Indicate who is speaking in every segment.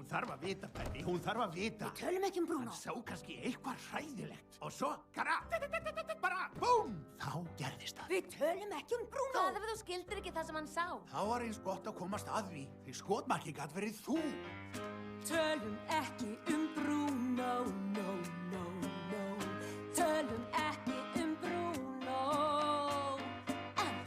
Speaker 1: þarf að vita, Penny, hún þarf að vita.
Speaker 2: Við tölum ekki Bruno.
Speaker 1: Hann sá kannski eitthvað hræðilegt. Og svo, bara, búm! Þá gerðist það.
Speaker 2: Við tölum ekki Bruno.
Speaker 3: Hvað ef þú skildir ekki það sem hann sá?
Speaker 1: Þá var eins gott að komast að því. Því skotmarkið gat verið þú.
Speaker 4: Tölum ekki Bruno, no, no, no. Tölum ekki Bruno. En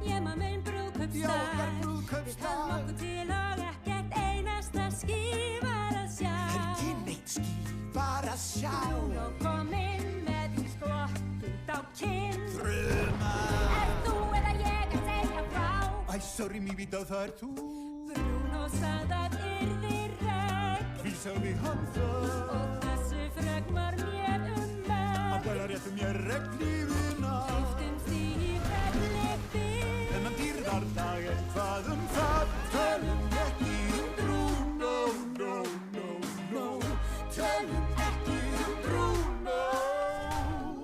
Speaker 4: ég má minn brúðkaupstað.
Speaker 1: Já, okkar brúðkaupstað.
Speaker 4: Við höfum okkur til og ekkert einasta skývar að sjá.
Speaker 1: Ekki neitt skývar að sjá.
Speaker 4: Bruno kom inn með því skottið á kinn.
Speaker 1: Þruma.
Speaker 4: Þú eða ég að segja frá?
Speaker 1: Æ, sorry, mér vita það þú.
Speaker 4: Bruno sagði að yrði regn.
Speaker 1: Því sagði hann það.
Speaker 4: Og þessu frögn var mér megn.
Speaker 1: Að bæla réttu mér regnlífina.
Speaker 4: Lyftum því í regnlífin.
Speaker 1: Þennan dýrðardag hvað það. Tölum ekki Bruno, no, no, no. Tölum ekki Bruno.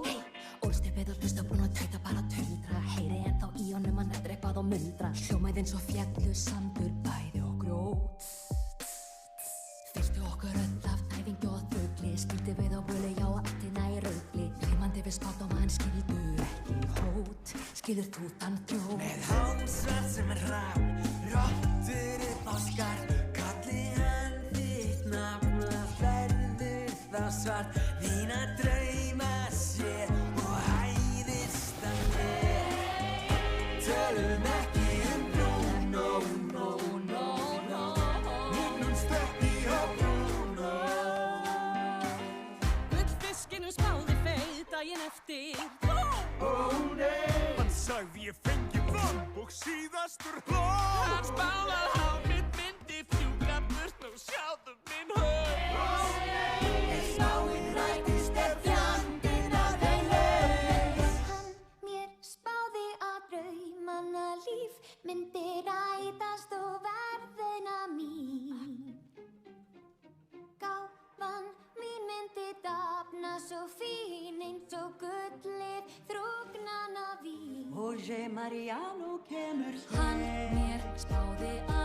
Speaker 4: Hey, ólst upp við að hlusta Bruno tauta bara tuldra. Heyri ennþá í honum hann að dreipað og muldra. Hljómaði eins og fjallu sandur bæði og grjót. Fyrstu okkur öll af tæfingi og þögli. Skildi við á völu, já, áttina í raugli. Rímandi við spátt og mann skildu ekki hót. Skilur þú þann þjóð?
Speaker 5: Með hálmsvart sem rám, rottur upp á skarð. Kalli hann þitt nafn, að verður þá svart. Þína drauma sér og hæðist hann mér. Tölum ekki Bruno, no, no, no.
Speaker 1: Minnumst ekki á Bruno.
Speaker 4: Gullfiskinum spáði feið daginn eftir.
Speaker 1: Ó nei.
Speaker 6: Hann sagði ég fengi vamb og síðastur hló. Hann spáði að hárið myndi fjúka burt og sjáðu minn haus.
Speaker 4: Spáin rætist fjandinn á þeim laus.
Speaker 3: Hann mér spáði að draumanna líf myndi rætast og verðina mín. Gáfan mín myndi dafna svo fín eins og gullið þrúgnana vín.
Speaker 4: Og Mariano kemur hér.
Speaker 3: Hann mér spáði að